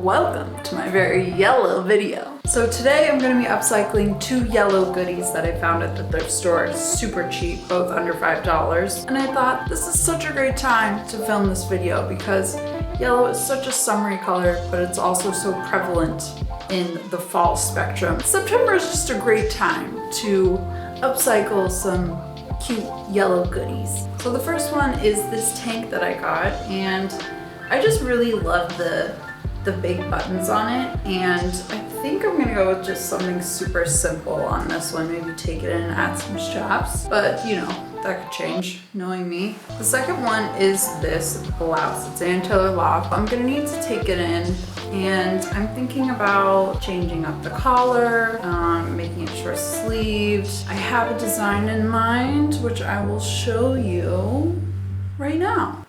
Welcome to my very yellow video. So today I'm going to be upcycling 2 yellow goodies that I found at the thrift store super cheap, both under $5. And I thought this is such a great time to film this video because yellow is such a summery color, but it's also so prevalent in the fall spectrum. September is just a great time to upcycle some cute yellow goodies. So the first one is this tank that I got, and I just really love the big buttons on it, and I think I'm gonna go with just something super simple on this one. Maybe take it in and add some straps, but you know, that could change, knowing me. The second one is this blouse. It's Ann Taylor Loft. I'm gonna need to take it in, and I'm thinking about changing up the collar, making it short sleeved. I have a design in mind, which I will show you right now.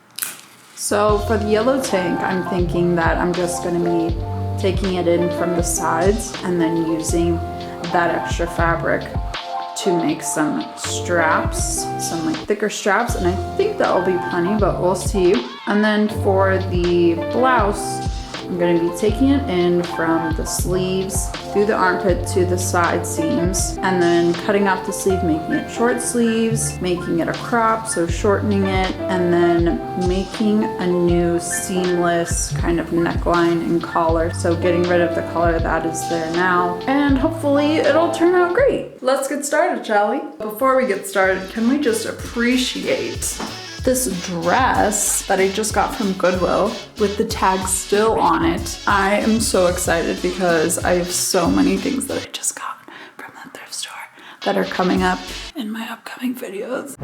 So for the yellow tank, I'm thinking that I'm just gonna be taking it in from the sides and then using that extra fabric to make some straps, some like thicker straps, and I think that will be plenty, but we'll see. And then for the blouse, I'm gonna be taking it in from the sleeves through the armpit to the side seams, and then cutting off the sleeve, making it short sleeves, making it a crop, so shortening it, and then making a new seamless kind of neckline and collar. So getting rid of the collar that is there now, and hopefully it'll turn out great. Let's get started, shall we? Before we get started, can we just appreciate this dress that I just got from Goodwill with the tag still on it? I am so excited because I have so many things that I just got from the thrift store that are coming up in my upcoming videos.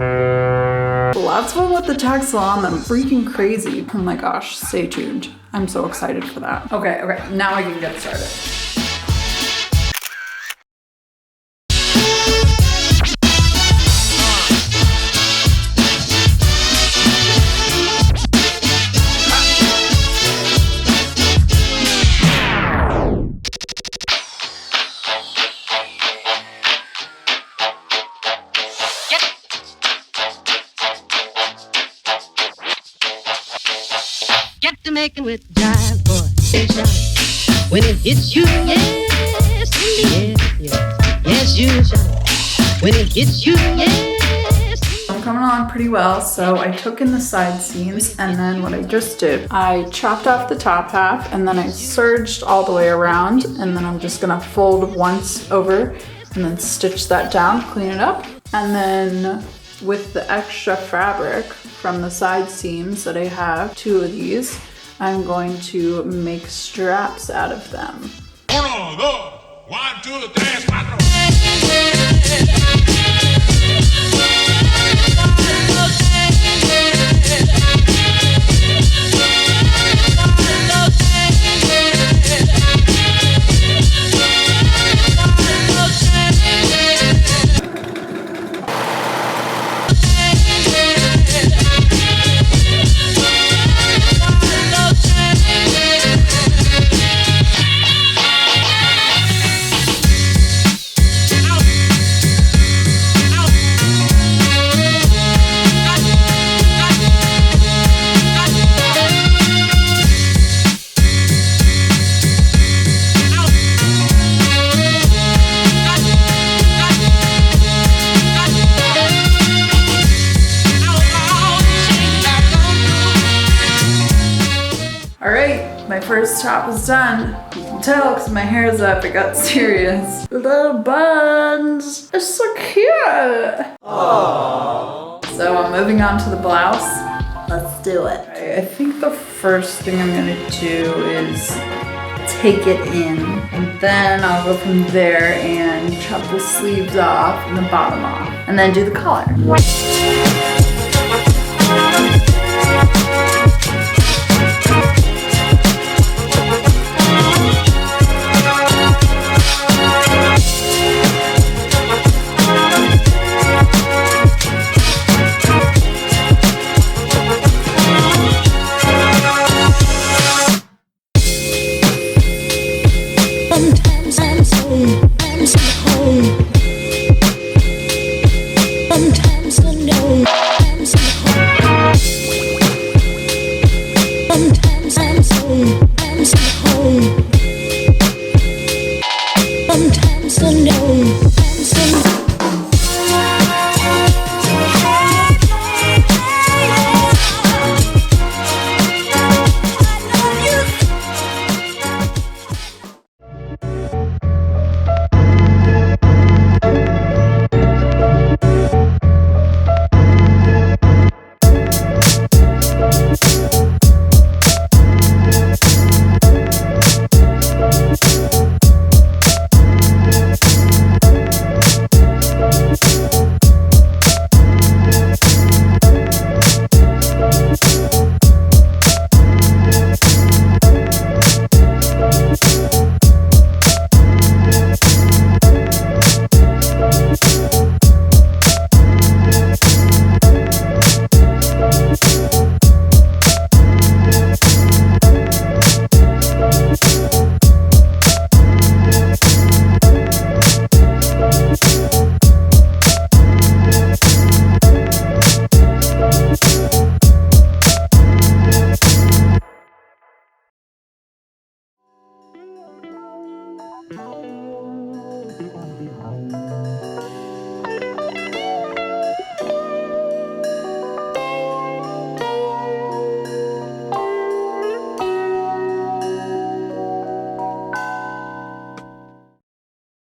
Lots of them with the tag still on them, freaking crazy. Oh my gosh, stay tuned. I'm so excited for that. Okay, now I can get started. Get to making with jive, boy, and shout. When it hits you, yes, yes, you shout. When it hits you, yes. I'm coming along pretty well, so I took in the side seams, and then what I just did, I chopped off the top half, and then I serged all the way around, and then I'm just gonna fold once over, and then stitch that down, clean it up, and then with the extra fabric from the side seams that I have, 2 of these, I'm going to make straps out of them. 1, 2, 3, 4. My first top is done. You can tell because my hair is up, it got serious. The little buns, it's so cute. Aww. So I'm moving on to the blouse. Let's do it. I think the first thing I'm gonna do is take it in, and then I'll go from there and chop the sleeves off and the bottom off, and then do the collar.